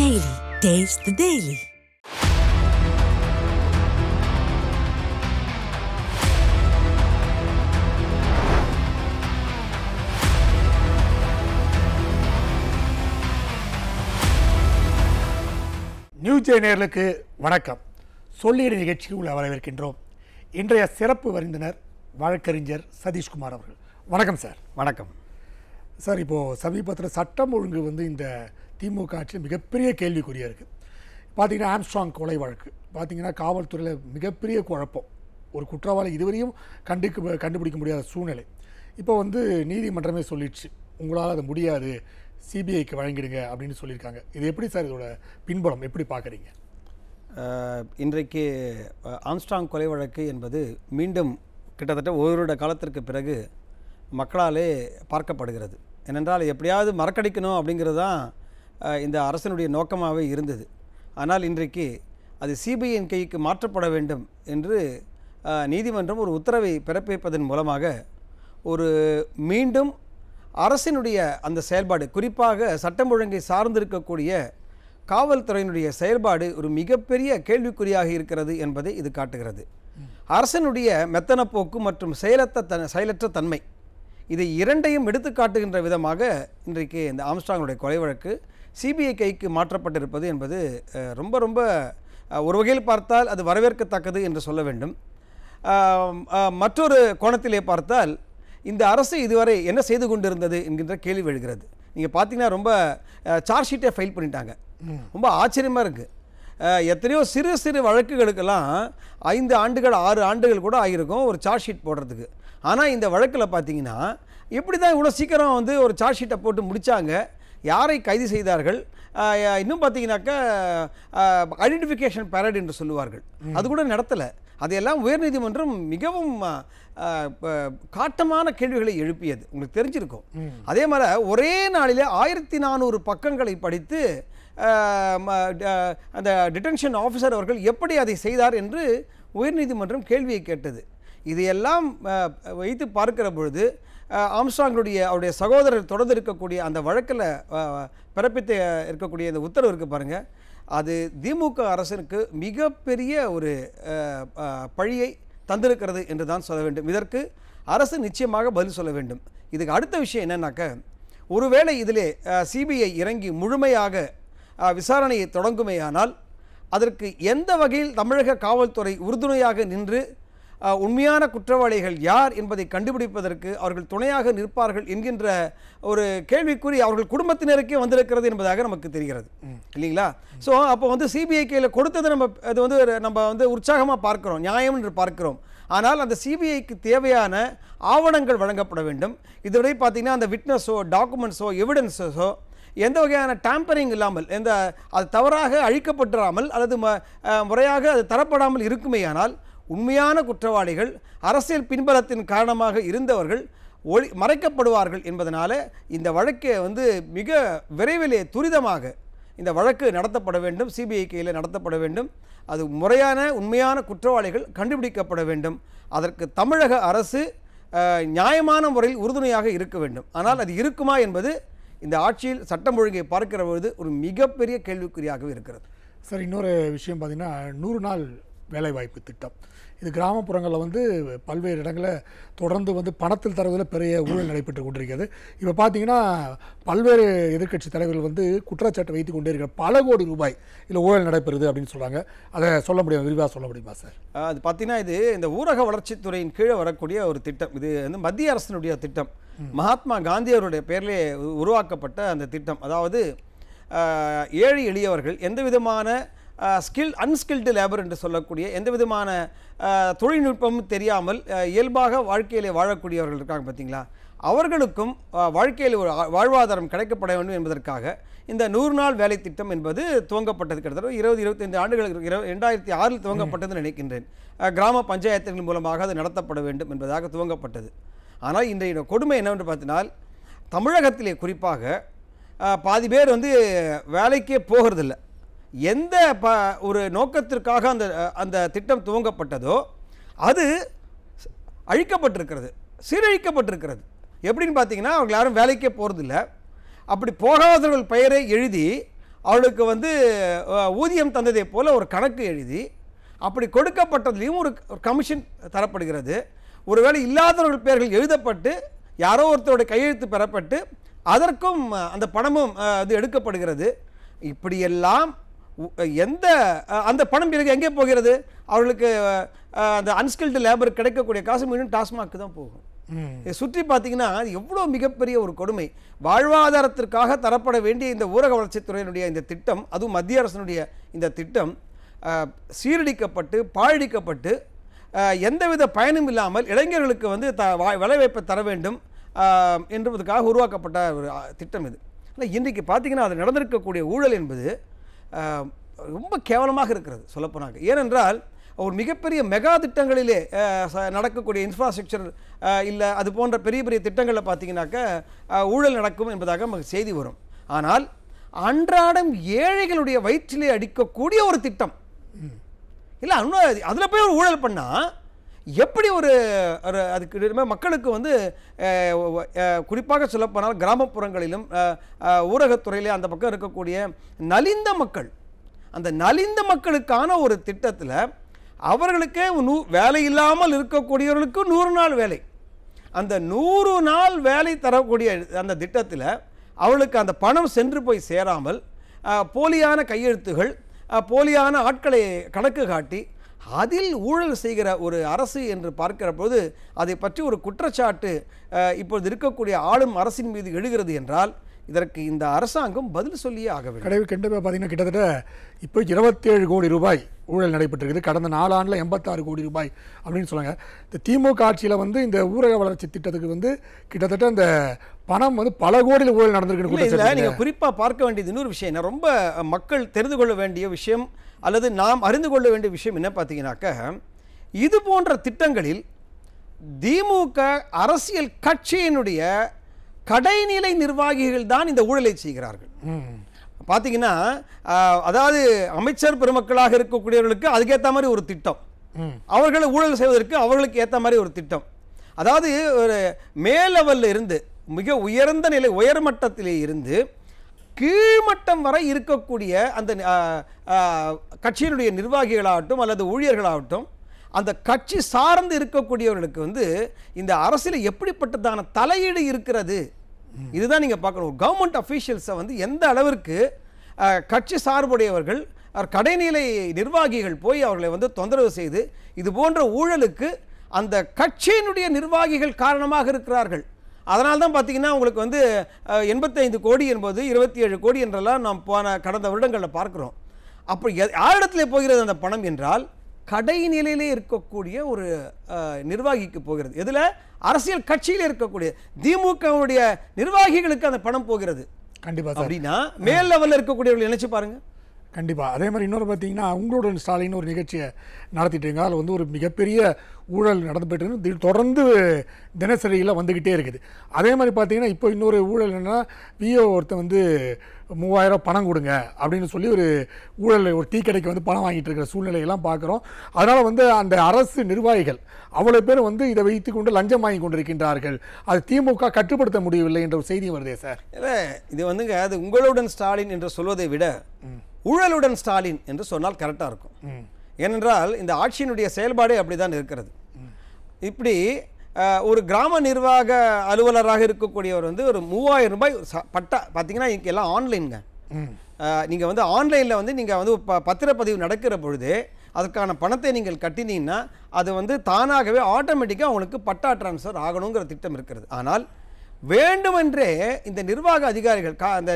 Daily. Taste the Daily. News நேயர்களுக்கு வணக்கம். சொல்லிட நிகழ்ச்சிக்கு உள்ள வரவேற்கின்றோம். இன்றைய சிறப்பு விருந்தினர் வழக்கறிஞர் சதீஷ்குமார் அவர்கள். வணக்கம் சார். வணக்கம் சார். இப்போது சமீபத்தில் சட்டம் ஒழுங்கு இந்த திமுக ஆட்சியில் மிகப்பெரிய கேள்விக்குறியாக இருக்குது. பார்த்தீங்கன்னா ஆம்ஸ்ட்ராங் கொலை வழக்கு பார்த்தீங்கன்னா காவல்துறையில் மிகப்பெரிய குழப்பம். ஒரு குற்றவாளி இதுவரையும் கண்டுபிடிக்க முடியாத சூழ்நிலை. இப்போ நீதிமன்றமே சொல்லிடுச்சு, உங்களால் அது முடியாது, சிபிஐக்கு வழங்கிடுங்க அப்படின்னு சொல்லியிருக்காங்க. இது எப்படி சார், இதோட பின்புலம் எப்படி பார்க்குறீங்க? இன்றைக்கு ஆம்ஸ்ட்ராங் கொலை வழக்கு என்பது மீண்டும் கிட்டத்தட்ட ஒரு வருட காலத்திற்கு பிறகு மக்களாலே பார்க்கப்படுகிறது. ஏனென்றால் எப்படியாவது மறக்கடிக்கணும் அப்படிங்கிறது தான் இந்த அரசனுடைய நோக்கமாகவே இருந்தது. ஆனால் இன்றைக்கு அது சிபிஐயின் கைக்கு மாற்றப்பட வேண்டும் என்று நீதிமன்றம் ஒரு உத்தரவை பிறப்பிப்பதன் மூலமாக ஒரு மீண்டும் அரசினுடைய அந்த செயல்பாடு, குறிப்பாக சட்டம் ஒழுங்கை சார்ந்திருக்கக்கூடிய காவல்துறையினுடைய செயல்பாடு ஒரு மிகப்பெரிய கேள்விக்குறியாக இருக்கிறது என்பதை இது காட்டுகிறது. அரசனுடைய மெத்தனப்போக்கு மற்றும் செயலற்ற தன்மை, இதை இரண்டையும் எடுத்து காட்டுகின்ற விதமாக இன்றைக்கு இந்த ஆம்ஸ்ட்ராங்குடைய கொலை வழக்கு சிபிஐ கைக்கு மாற்றப்பட்டிருப்பது என்பது ரொம்ப ரொம்ப ஒரு வகையில் பார்த்தால் அது வரவேற்கத்தக்கது என்று சொல்ல வேண்டும். மற்றொரு கோணத்திலே பார்த்தால் இந்த அரசு இதுவரை என்ன செய்து கொண்டிருந்தது என்கின்ற கேள்வி எழுகிறது. நீங்கள் பார்த்தீங்கன்னா ரொம்ப சார்ஜ் ஷீட்டை ஃபைல் பண்ணிட்டாங்க. ரொம்ப ஆச்சரியமாக இருக்குது. எத்தனையோ சிறு சிறு வழக்குகளுக்கெல்லாம் 5 ஆண்டுகள் 6 ஆண்டுகள் கூட ஆகியிருக்கும் ஒரு சார்ஜ் ஷீட் போடுறதுக்கு. ஆனால் இந்த வழக்கில் பார்த்தீங்கன்னா எப்படி தான் இவ்வளோ சீக்கிரம் ஒரு சார்ஜ் ஷீட்டை போட்டு முடித்தாங்க, யாரை கைது செய்தார்கள், இன்னும் பார்த்தீங்கன்னாக்கா ஐடென்டிஃபிகேஷன் பேரட் என்று சொல்லுவார்கள், அது கூட நடத்தலை. அதையெல்லாம் உயர்நீதிமன்றம் மிகவும் காட்டமான கேள்விகளை எழுப்பியது, உங்களுக்கு தெரிஞ்சிருக்கும். அதே மாதிரி ஒரே நாளில் 1400 பக்கங்களை படித்து அந்த டிடென்ஷன் ஆஃபீஸர் அவர்கள் எப்படி அதை செய்தார் என்று உயர்நீதிமன்றம் கேள்வியை கேட்டது. இதையெல்லாம் வைத்து பார்க்கிற பொழுது அவருடைய சகோதரர் தொடர்ந்து இருக்கக்கூடிய அந்த வழக்கில் பிறப்பித்து இருக்கக்கூடிய இந்த உத்தரவு இருக்குது பாருங்கள், அது திமுக அரசுக்கு மிகப்பெரிய ஒரு பழியை தந்திருக்கிறது என்று தான் சொல்ல வேண்டும். இதற்கு அரசு நிச்சயமாக பதில் சொல்ல வேண்டும். இதுக்கு அடுத்த விஷயம் என்னன்னாக்க, ஒருவேளை இதிலே சிபிஐ இறங்கி முழுமையாக விசாரணையை தொடங்குமேயானால் அதற்கு எந்த வகையில் தமிழக காவல்துறை உறுதுணையாக நின்று உண்மையான குற்றவாளிகள் யார் என்பதை கண்டுபிடிப்பதற்கு அவர்கள் துணையாக நிற்பார்கள் என்கின்ற ஒரு கேள்விக்குறி அவர்கள் குடும்பத்தினருக்கே வந்திருக்கிறது என்பதாக நமக்கு தெரிகிறது, இல்லைங்களா? ஸோ அப்போ சிபிஐ கையில் கொடுத்தது நம்ம உற்சாகமாக பார்க்கிறோம், நியாயம் என்று பார்க்கிறோம். ஆனால் அந்த சிபிஐக்கு தேவையான ஆவணங்கள் வழங்கப்பட வேண்டும். இதுவரை பார்த்தீங்கன்னா அந்த விட்னஸோ டாக்குமெண்ட்ஸோ எவிடன்ஸஸோ எந்த வகையான டேம்பரிங் இல்லாமல், அது தவறாக அழிக்கப்பட்டுறாமல் அல்லது முறையாக அது தரப்படாமல் இருக்குமேயானால் உண்மையான குற்றவாளிகள், அரசியல் பின்பலத்தின் காரணமாக இருந்தவர்கள் மறைக்கப்படுவார்கள் என்பதனால இந்த வழக்கை மிக விரைவிலே துரிதமாக இந்த வழக்கு நடத்தப்பட வேண்டும், சிபிஐ கையில் நடத்தப்பட வேண்டும். அது முறையான உண்மையான குற்றவாளிகள் கண்டுபிடிக்கப்பட வேண்டும். அதற்கு தமிழக அரசு நியாயமான முறையில் உறுதுணையாக இருக்க வேண்டும். ஆனால் அது இருக்குமா என்பது இந்த ஆட்சியில் சட்டம் ஒழுங்கை பார்க்கிற பொழுது ஒரு மிகப்பெரிய கேள்விக்குறியாகவே இருக்கிறது. சார், இன்னொரு விஷயம் பார்த்தீங்கன்னா 100 நாள் வேலைவாய்ப்பு திட்டம். இது கிராமப்புறங்களில் பல்வேறு இடங்களில் தொடர்ந்து பணத்தில் தருவதில் பெரிய ஊழல் நடைபெற்று கொண்டிருக்கிறது. இப்போ பார்த்தீங்கன்னா பல்வேறு எதிர்க்கட்சி தலைவர்கள் குற்றச்சாட்டு வைத்து கொண்டே இருக்கிற பல கோடி ரூபாய் இதில் ஊழல் நடைபெறுது அப்படின்னு சொல்கிறாங்க. அதை சொல்ல முடியும், விரிவாக சொல்ல முடியுமா சார்? அது பார்த்தீங்கன்னா இது இந்த ஊரக வளர்ச்சித்துறையின் கீழே வரக்கூடிய ஒரு திட்டம். இது மத்திய அரசினுடைய திட்டம், மகாத்மா காந்தி அவருடைய பெயரிலே உருவாக்கப்பட்ட அந்த திட்டம். அதாவது ஏழை எளியவர்கள் எந்த விதமான அன்ஸ்கில்டு லேபர் என்று சொல்லக்கூடிய எந்த விதமான தொழில்நுட்பமும் தெரியாமல் இயல்பாக வாழ்க்கையிலே வாழக்கூடியவர்கள் இருக்காங்க பார்த்தீங்களா, அவர்களுக்கும் வாழ்க்கையில் ஒரு வாழ்வாதாரம் கிடைக்கப்பட வேண்டும் என்பதற்காக இந்த 100 நாள் வேலை திட்டம் என்பது துவங்கப்பட்டது. கிட்டத்தட்ட 20-25 ஆண்டுகளுக்கு 2006 துவங்கப்பட்டது நினைக்கின்றேன். கிராம பஞ்சாயத்துகள் மூலமாக அது நடத்தப்பட வேண்டும் என்பதாக துவங்கப்பட்டது. ஆனால் இன்றைய கொடுமை என்னவென்று பார்த்தினால், தமிழகத்திலே குறிப்பாக பாதி பேர் வேலைக்கே போகிறதில்லை. எந்த ஒரு நோக்கத்திற்காக அந்த திட்டம் துவங்கப்பட்டதோ அது அழிக்கப்பட்டிருக்கிறது, சீரழிக்கப்பட்டிருக்கிறது. எப்படின்னு பார்த்தீங்கன்னா, அவங்க யாரும் வேலைக்கே போகிறதில்ல. அப்படி போகாதவர்கள் பெயரை எழுதி அவளுக்கு வந்து ஊதியம் தந்ததை போல ஒரு கணக்கு எழுதி அப்படி கொடுக்கப்பட்டதுலேயும் ஒரு கமிஷன் தரப்படுகிறது. ஒருவேளை இல்லாதவர்கள் பெயர்கள் எழுதப்பட்டு யாரோ ஒருத்தருடைய கையெழுத்து பெறப்பட்டு அதற்கும் அந்த பணமும் அது எடுக்கப்படுகிறது. இப்படியெல்லாம் எந்த அந்த பணம் பிறகு எங்கே போகிறது? அவர்களுக்கு அந்த அன்ஸ்கில்டு லேபர் கிடைக்கக்கூடிய காசு மீண்டும் டாஸ்மாக்கு தான் போகும். சுற்றி பார்த்தீங்கன்னா எவ்வளோ மிகப்பெரிய ஒரு கொடுமை. வாழ்வாதாரத்திற்காக தரப்பட வேண்டிய இந்த ஊரக வளர்ச்சித்துறையினுடைய இந்த திட்டம், அதுவும் மத்திய அரசினுடைய இந்த திட்டம் சீரழிக்கப்பட்டு பாழடிக்கப்பட்டு எந்தவித பயனும் இல்லாமல் இளைஞர்களுக்கு வந்து வேலைவாய்ப்பை தர வேண்டும் என்பதற்காக உருவாக்கப்பட்ட ஒரு திட்டம் இது. ஆனால் இன்றைக்கு பார்த்தீங்கன்னா அது நடந்திருக்கக்கூடிய ஊழல் என்பது ரொம்ப கேவலமாக இருக்கிறது சொல்லப்போனாங்க. ஏனென்றால் ஒரு மிகப்பெரிய மெகா திட்டங்களிலே நடக்கக்கூடிய இன்ஃப்ராஸ்ட்ரக்சர் இல்லை அது போன்ற பெரிய பெரிய திட்டங்களில் பார்த்தீங்கன்னாக்கா ஊழல் நடக்கும் என்பதாக நமக்கு செய்தி வரும். ஆனால் அன்றாடம் ஏழைகளுடைய வயிற்றிலே அடிக்கக்கூடிய ஒரு திட்டம் இல்லை, அதில் போய் ஒரு ஊழல் பண்ணால் எப்படி ஒரு அதுக்கு மக்களுக்கு வந்து குறிப்பாக சொல்லப்போனால் கிராமப்புறங்களிலும் ஊரகத்துறையிலே அந்த பக்கம் இருக்கக்கூடிய நலிந்த மக்கள், அந்த நலிந்த மக்களுக்கான ஒரு திட்டத்தில் அவர்களுக்கே வேலை இல்லாமல் இருக்கக்கூடியவர்களுக்கு 100 நாள் வேலை, அந்த 100 நாள் வேலை தரக்கூடிய அந்த திட்டத்தில் அவளுக்கு அந்த பணம் சென்று போய் சேராமல் போலியான கையெழுத்துகள், போலியான ஆட்களை கணக்கு காட்டி அதில் ஊழல் செய்கிற ஒரு அரசு என்று பார்க்கிற போது அதை பற்றி ஒரு குற்றச்சாட்டு இப்பொழுது இருக்கக்கூடிய ஆளும் அரசின் மீது எழுகிறது என்றால் இதற்கு இந்த அரசாங்கம் பதில் சொல்லியே ஆக வேண்டும். பார்த்தீங்கன்னா கிட்டத்தட்ட இப்போ 27 கோடி ரூபாய் ஊழல் நடைபெற்றிருக்குது. கடந்த 4 ஆண்டில் 86 கோடி ரூபாய் அப்படின்னு சொல்லுவாங்க. இந்த திமுக ஆட்சியில் வந்து இந்த ஊரக வளர்ச்சி திட்டத்துக்கு வந்து கிட்டத்தட்ட அந்த பணம் வந்து பல கோடியில் ஊழல் நடந்திருக்கு. நீங்கள் குறிப்பாக பார்க்க வேண்டியது இன்னொரு விஷயம், ரொம்ப மக்கள் தெரிந்து கொள்ள வேண்டிய விஷயம் அல்லது நாம் அறிந்து கொள்ள வேண்டிய விஷயம் என்ன பார்த்தீங்கன்னாக்க, இது போன்ற திட்டங்களில் திமுக அரசியல் கட்சியினுடைய கடைநிலை நிர்வாகிகள் தான் இந்த ஊழலை செய்கிறார்கள். பார்த்தீங்கன்னா அதாவது அமைச்சர் பெருமக்களாக இருக்கக்கூடியவர்களுக்கு அதுக்கேற்ற மாதிரி ஒரு திட்டம், அவர்களை ஊழல் செய்வதற்கு அவர்களுக்கு ஏற்ற மாதிரி ஒரு திட்டம். அதாவது ஒரு மேல் லெவலில் இருந்து மிக உயர்ந்த நிலை உயர்மட்டத்திலே இருந்து கீழ்மட்டம் வரை இருக்கக்கூடிய அந்த கட்சியினுடைய நிர்வாகிகளாகட்டும் அல்லது ஊழியர்களாகட்டும் அந்த கட்சி சார்ந்து இருக்கக்கூடியவர்களுக்கு வந்து இந்த அரசியல் எப்படிப்பட்டதான தலையீடு இருக்கிறது இதுதான் நீங்கள் பார்க்கணும். கவர்மெண்ட் அஃபீஷியல்ஸை வந்து எந்த அளவிற்கு கட்சி சார்புடையவர்கள் கடைநிலை நிர்வாகிகள் போய் அவர்களை வந்து தொந்தரவு செய்து இது போன்ற ஊழலுக்கு அந்த கட்சியினுடைய நிர்வாகிகள் காரணமாக இருக்கிறார்கள். அதனால தான் பார்த்தீங்கன்னா உங்களுக்கு வந்து 85 கோடி என்பது 27 கோடி என்றெல்லாம் நாம் கடந்த வருடங்களில் பார்க்குறோம். அப்போ யாரிடத்திலே போகிறது அந்த பணம் என்றால் கடைநிலையிலே இருக்கக்கூடிய ஒரு நிர்வாகிக்கு போகிறது. இதில் அரசியல் கட்சியில் இருக்கக்கூடிய திமுகவுடைய நிர்வாகிகளுக்கு அந்த பணம் போகிறது. கண்டிப்பாக அப்படின்னா மேல் லெவலில் இருக்கக்கூடியவர்கள் நினைச்சு பாருங்க. கண்டிப்பாக. அதே மாதிரி இன்னொரு பார்த்தீங்கன்னா உங்களுடன் ஸ்டாலின் ஒரு நிகழ்ச்சியை நடத்திட்டுங்க, அதில் வந்து ஒரு மிகப்பெரிய ஊழல் நடந்துபட்டு தொடர்ந்து தினசரியில் வந்துக்கிட்டே இருக்குது. அதே மாதிரி பார்த்தீங்கன்னா இப்போ இன்னொரு ஊழல் என்னென்னா விஓ ஒருத்தர் வந்து 3000 பணம் கொடுங்க அப்படின்னு சொல்லி ஒரு ஊழல் ஒரு டீ கடைக்கு வந்து பணம் வாங்கிட்டு இருக்கிற சூழ்நிலையெல்லாம் பார்க்குறோம். அதனால் வந்து அந்த அரசு நிர்வாகிகள் அவ்வளோ பேர் வந்து இதை வைத்து கொண்டு லஞ்சம் வாங்கி கொண்டிருக்கின்றார்கள். அது திமுக கட்டுப்படுத்த முடியவில்லை என்ற ஒரு செய்தி வருதே சார். இல்லை இது வந்துங்க அது உங்களுடன் ஸ்டாலின் என்று சொல்வதை விட ஊழலுடன் ஸ்டாலின் என்று சொன்னால் கரெக்டாக இருக்கும். ஏனென்றால் இந்த ஆட்சியினுடைய செயல்பாடே அப்படிதான் இருக்கிறது. இப்படி ஒரு கிராம நிர்வாக அலுவலராக இருக்கக்கூடியவர் வந்து ஒரு 3000 ரூபாய் பட்டா பார்த்தீங்கன்னா இன்றைக்கி எல்லாம் ஆன்லைனுங்க. நீங்கள் வந்து ஆன்லைனில் வந்து நீங்கள் வந்து பத்திரப்பதிவு நடக்கிற பொழுது அதற்கான பணத்தை நீங்கள் கட்டினீங்கன்னா அது வந்து தானாகவே ஆட்டோமேட்டிக்காக உங்களுக்கு பட்டா டிரான்ஸ்ஃபர் ஆகணுங்கிற திட்டம் இருக்கிறது. ஆனால் வேண்டுமென்றே இந்த நிர்வாக அதிகாரிகள் அந்த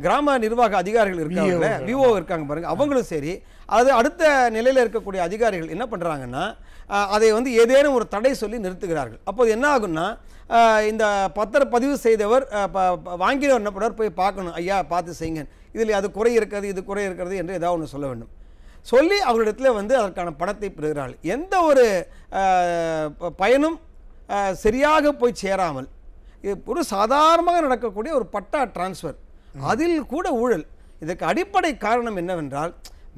கிராம நிர்வாக அதிகாரிகள் இருக்காங்க, விஓ இருக்காங்க பாருங்க, அவங்களும் சரி அது அடுத்த நிலையில் இருக்கக்கூடிய அதிகாரிகள் என்ன பண்ணுறாங்கன்னா அதை வந்து ஏதேனும் ஒரு தடை சொல்லி நிறுத்துகிறார்கள். அப்போது என்ன ஆகுன்னா இந்த பத்திரப்பதிவு செய்தவர் வாங்கினவர் என்ன பண்ணுவார், போய் பார்க்கணும், ஐயா பார்த்து செய்யுங்க, இதில் அது குறை இருக்கிறது இது குறை இருக்கிறது என்று ஏதாவது ஒன்று சொல்ல வேண்டும். சொல்லி அவர்களிடத்துல வந்து அதற்கான பணத்தை பெறுகிறார்கள். எந்த ஒரு பயனும் சரியாக போய் சேராமல் ஒரு சாதாரணமாக நடக்கக்கூடிய ஒரு பட்டா டிரான்ஸ்ஃபர், அதில் கூட ஊழல். இதற்கு அடிப்படை காரணம் என்னவென்றால்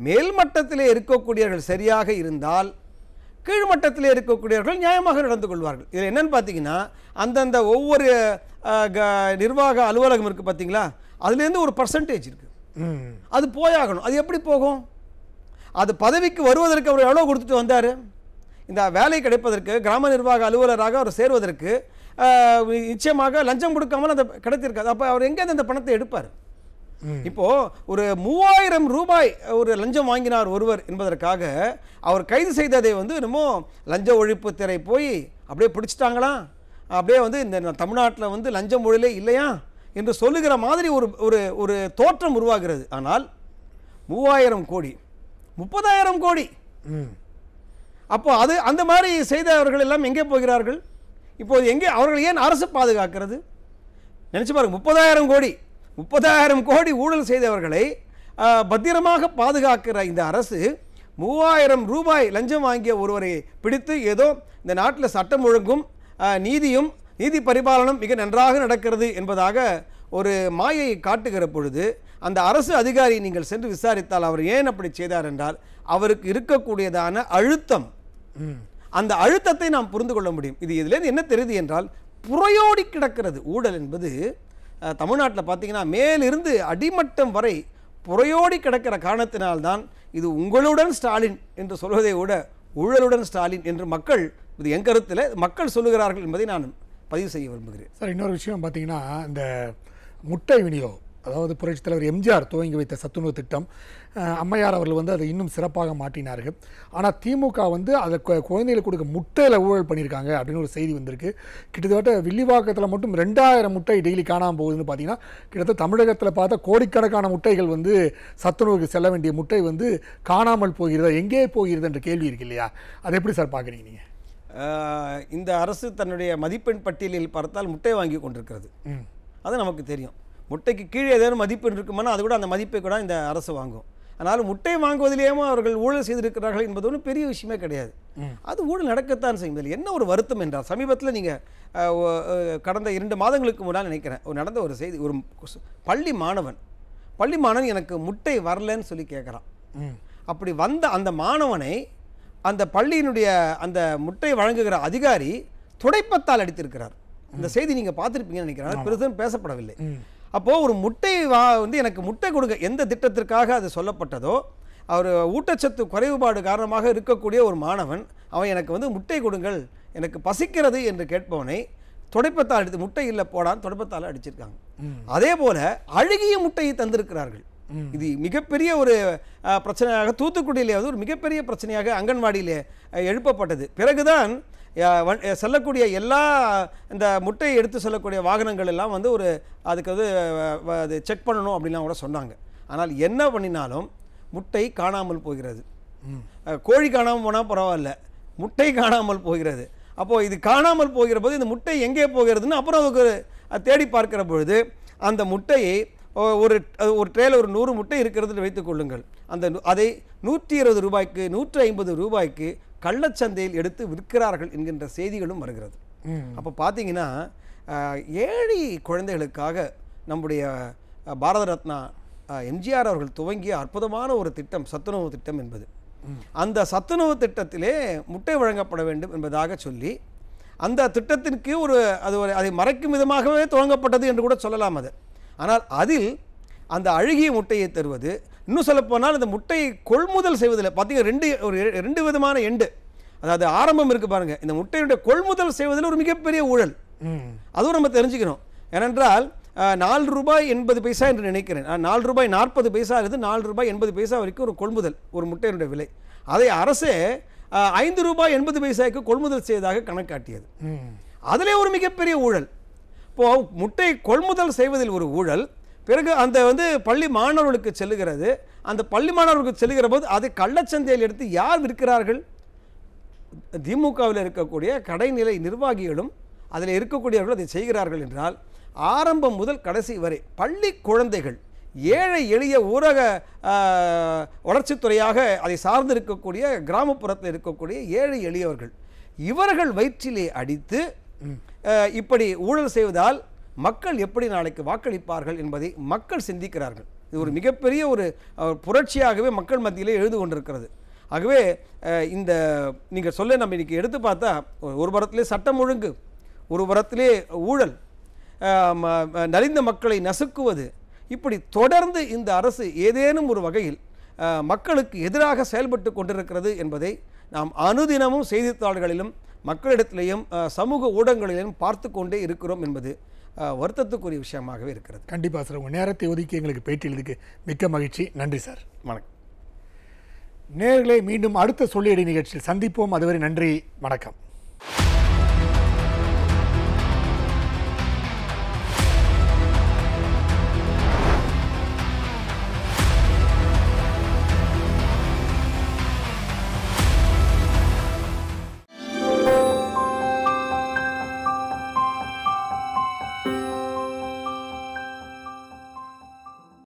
மேல்மட்டத்திலே இருக்கக்கூடியவர்கள் சரியாக இருந்தால் கீழ்மட்டத்திலே இருக்கக்கூடியவர்கள் நியாயமாக நடந்து கொள்வார்கள். இதில் என்னன்னு பார்த்தீங்கன்னா அந்தந்த ஒவ்வொரு நிர்வாக அலுவலகம் இருக்குது பார்த்தீங்களா, அதுலேருந்து ஒரு பர்சன்டேஜ் இருக்குது. அது போயாகணும். அது எப்படி போகும்? அது பதவிக்கு வருவதற்கு அவர் எவ்வளோ கொடுத்துட்டு வந்தார்? இந்த வேலை கிடைப்பதற்கு, கிராம நிர்வாக அலுவலராக அவர் சேர்வதற்கு நிச்சயமாக லஞ்சம் கொடுக்காமல் அந்த கிடைத்திருக்காது. அப்போ அவர் எங்கேருந்து அந்த பணத்தை எடுப்பார்? இப்போது ஒரு 3000 ரூபாய் ஒரு லஞ்சம் வாங்கினார் ஒருவர் என்பதற்காக அவர் கைது செய்ததை என்னமோ லஞ்ச ஒழிப்புத்துறை போய் அப்படியே பிடிச்சிட்டாங்களா, அப்படியே இந்த தமிழ்நாட்டில் லஞ்சம் ஒழிலே இல்லையா என்று சொல்லுகிற மாதிரி ஒரு ஒரு தோற்றம் உருவாகிறது. ஆனால் 3000 கோடி 30,000 கோடி. அப்போ அது அந்த மாதிரி செய்தவர்கள் எல்லாம் எங்கே போகிறார்கள்? இப்போது எங்கே அவர்கள் ஏன் அரசு பாதுகாக்கிறது? நினச்சி பாருங்க, 30,000 கோடி ஊழல் செய்தவர்களை பத்திரமாக பாதுகாக்கிற இந்த அரசு 3000 ரூபாய் லஞ்சம் வாங்கிய ஒருவரை பிடித்து ஏதோ இந்த நாட்டில் சட்டம் ஒழுங்கும் நீதியும் நீதி பரிபாலனம் மிக நன்றாக நடக்கிறது என்பதாக ஒரு மாயையை காட்டுகிற பொழுது அந்த அரசு அதிகாரி நீங்கள் சென்று விசாரித்தால் அவர் ஏன் அப்படி செய்தார் என்றால் அவருக்கு இருக்கக்கூடியதான அழுத்தம், அந்த அழுத்தத்தை நாம் புரிந்து கொள்ள முடியும். இதிலேருந்து என்ன தெரியுது என்றால் புறையோடி கிடக்கிறது ஊழல் என்பது. தமிழ்நாட்டில் பார்த்தீங்கன்னா மேலிருந்து அடிமட்டம் வரை புறையோடி கிடக்கிற காரணத்தினால்தான் இது உங்களுடன் ஸ்டாலின் என்று சொல்வதை விட ஊழலுடன் ஸ்டாலின் என்று மக்கள், இது என் கருத்தில் மக்கள் சொல்லுகிறார்கள் என்பதை நான் பதிவு செய்ய விரும்புகிறேன். சார், இன்னொரு விஷயம் பார்த்தீங்கன்னா, இந்த முட்டை விநியோகம், அதாவது புரட்சித் தலைவர் எம்ஜிஆர் துவங்கி வைத்த சத்துணவு திட்டம், அம்மையார் அவர்கள் அதை இன்னும் சிறப்பாக மாற்றினார்கள். ஆனால் திமுக அதை குழந்தைகளுக்கு கொடுக்க முட்டையில் ஊழல் பண்ணியிருக்காங்க அப்படின்னு ஒரு செய்தி வந்திருக்கு. கிட்டத்தட்ட வில்லிவாக்கத்தில் மட்டும் 2000 முட்டை டெய்லி காணாமல் போகுதுன்னு பார்த்தீங்கன்னா, கிட்டத்தட்ட தமிழகத்தில் பார்த்தா கோடிக்கணக்கான முட்டைகள் சத்துணவுக்கு செல்ல வேண்டிய முட்டை காணாமல் போகிறதா, எங்கே போகிறது என்ற கேள்வி இருக்கு இல்லையா? அதை எப்படி சார் பார்க்குறீங்க நீங்கள்? இந்த அரசு தன்னுடைய மதிப்பெண் பட்டியலில் பார்த்தால் முட்டை வாங்கி கொண்டிருக்கிறது. அது நமக்கு தெரியும். முட்டைக்கு கீழே ஏதேனும் மதிப்பெண் இருக்குமானா அது கூட அந்த மதிப்பை கூட இந்த அரசு வாங்கும். அதனால் முட்டை வாங்குவதிலேயும் அவர்கள் ஊழல் செய்திருக்கிறார்கள் என்பது ஒன்றும் பெரிய விஷயமே கிடையாது. அது ஊழல் நடக்கத்தான் செய்யும். இதில் என்ன ஒரு வருத்தம் என்றால், சமீபத்தில் நீங்கள் கடந்த 2 மாதங்களுக்கு முன்னால் நினைக்கிறேன் நடந்த ஒரு செய்தி, ஒரு பள்ளி மாணவன் எனக்கு முட்டை வரலன்னு சொல்லி கேட்குறான். அப்படி வந்த அந்த மாணவனை அந்த பள்ளியினுடைய அந்த முட்டை வழங்குகிற அதிகாரி துடைப்பத்தால் அடித்திருக்கிறார். இந்த செய்தி நீங்கள் பார்த்துருப்பீங்கன்னு நினைக்கிறேன். பெருசும் பேசப்படவில்லை. அப்போது ஒரு முட்டை எனக்கு முட்டை கொடுங்க, எந்த திட்டத்திற்காக அது சொல்லப்பட்டதோ, அவர் ஊட்டச்சத்து குறைபாடு காரணமாக இருக்கக்கூடிய ஒரு மாணவன் அவன் எனக்கு முட்டை கொடுங்கள், எனக்கு பசிக்கிறது என்று கேட்பவனை துடைப்பத்தால் அடித்து, முட்டை இல்லை போடான்னு துடைப்பத்தால் அடிச்சிருக்காங்க. அதே போல அழுகிய முட்டையை தந்திருக்கிறார்கள். இது மிகப்பெரிய ஒரு பிரச்சனையாக தூத்துக்குடியிலே ஒரு மிகப்பெரிய பிரச்சனையாக அங்கன்வாடியிலே எழுப்பப்பட்டது. பிறகுதான் செல்லக்கூடிய எல்லா இந்த முட்டையை எடுத்து செல்லக்கூடிய வாகனங்கள் எல்லாம் ஒரு அதுக்கு அது செக் பண்ணணும் அப்படின்லாம் கூட சொன்னாங்க. ஆனால் என்ன பண்ணினாலும் முட்டை காணாமல் போகிறது. கோழி காணாமல் போனால் பரவாயில்ல, முட்டை காணாமல் போகிறது. அப்போது இது காணாமல் போகிற போது இந்த முட்டை எங்கே போகிறதுன்னு அப்புறம் அதுக்கு தேடி பார்க்கிற பொழுது அந்த முட்டையை ஒரு ட்ரேல ஒரு 100 முட்டை இருக்கிறது வைத்துக் கொள்ளுங்கள், அதை 120 ரூபாய்க்கு 150 ரூபாய்க்கு கள்ளச்சந்தையில் எடுத்து விற்கிறார்கள் என்கின்ற செய்திகளும் வருகிறது. அப்போ பார்த்தீங்கன்னா ஏழை குழந்தைகளுக்காக நம்முடைய பாரத ரத்னா எம்ஜிஆர் அவர்கள் துவங்கிய அற்புதமான ஒரு திட்டம் சத்துணவு திட்டம் என்பது. அந்த சத்துணவு திட்டத்திலே முட்டை வழங்கப்பட வேண்டும் என்பதாக சொல்லி அந்த திட்டத்திற்கு அதை மறைக்கும் விதமாகவே துவங்கப்பட்டது என்று கூட சொல்லலாம் அது. ஆனால் அதில் அந்த அழுகிய முட்டையை தருவது, இன்னும் சொல்லப்போனால் அந்த முட்டையை கொள்முதல் செய்வதில் பார்த்தீங்கன்னா 2 விதமான எண்டு, அதாவது ஆரம்பம் இருக்குது பாருங்கள். இந்த முட்டையுடைய கொள்முதல் செய்வதில் ஒரு மிகப்பெரிய ஊழல், அதுவும் நம்ம தெரிஞ்சுக்கணும். ஏனென்றால் 4 ரூபாய் 80 பைசா என்று நினைக்கிறேன், 4 ரூபாய் 40 பைசா இருந்து 4 ரூபாய் 80 பைசா வரைக்கும் ஒரு கொள்முதல் ஒரு முட்டையினுடைய விலை. அதை அரசே 5 ரூபாய் 80 பைசாய்க்கு கொள்முதல் செய்ததாக கணக்காட்டியது. அதிலே ஒரு மிகப்பெரிய ஊழல். இப்போது முட்டை கொள்முதல் செய்வதில் ஒரு ஊழல், பிறகு அந்த பள்ளி மாணவர்களுக்கு செல்லுகிறது. அந்த பள்ளி மாணவர்களுக்கு செல்லுகிற போது அதை கள்ளச்சந்தையில் எடுத்து யார் விற்கிறார்கள்? திமுகவில் இருக்கக்கூடிய கடைநிலை நிர்வாகிகளும் அதில் இருக்கக்கூடியவர்கள் அதை செய்கிறார்கள் என்றால், ஆரம்பம் முதல் கடைசி வரை பள்ளி குழந்தைகள், ஏழை எளிய ஊரக வளர்ச்சித்துறையாக அதை சார்ந்து இருக்கக்கூடிய கிராமப்புறத்தில் இருக்கக்கூடிய ஏழை எளியவர்கள், இவர்கள் வயிற்றிலே அடித்து இப்படி ஊழல் செய்வதால் மக்கள் எப்படி நாளைக்கு வாக்களிப்பார்கள் என்பதை மக்கள் சிந்திக்கிறார்கள். இது ஒரு மிகப்பெரிய ஒரு புரட்சியாகவே மக்கள் மத்தியிலே எழுது கொண்டிருக்கிறது. ஆகவே இந்த நீங்கள் சொல்ல நம்ம இன்றைக்கி எடுத்து பார்த்தா ஒரு புறத்திலே சட்டம் ஒழுங்கு, ஒரு புறத்திலே ஊழல், நலிந்த மக்களை நசுக்குவது, இப்படி தொடர்ந்து இந்த அரசு ஏதேனும் ஒரு வகையில் மக்களுக்கு எதிராக செயல்பட்டு கொண்டிருக்கிறது என்பதை நாம் அனுதினமும் செய்தித்தாள்களிலும் மக்களிடத்திலேயும் சமூக ஊடகங்களிலும் பார்த்து கொண்டே இருக்கிறோம் என்பது வருத்தத்துக்குரிய விஷயமாகவே இருக்கிறது. கண்டிப்பாக சார், உங்கள் நேரத்தை ஒதுக்கி எங்களுக்கு பேட்டி எழுதுக்கு மிக்க மகிழ்ச்சி. நன்றி சார். வணக்கம். நேயர்களே, மீண்டும் அடுத்த சொல்லியடி நிகழ்ச்சியில் சந்திப்போம். அதுவரை நன்றி, வணக்கம்.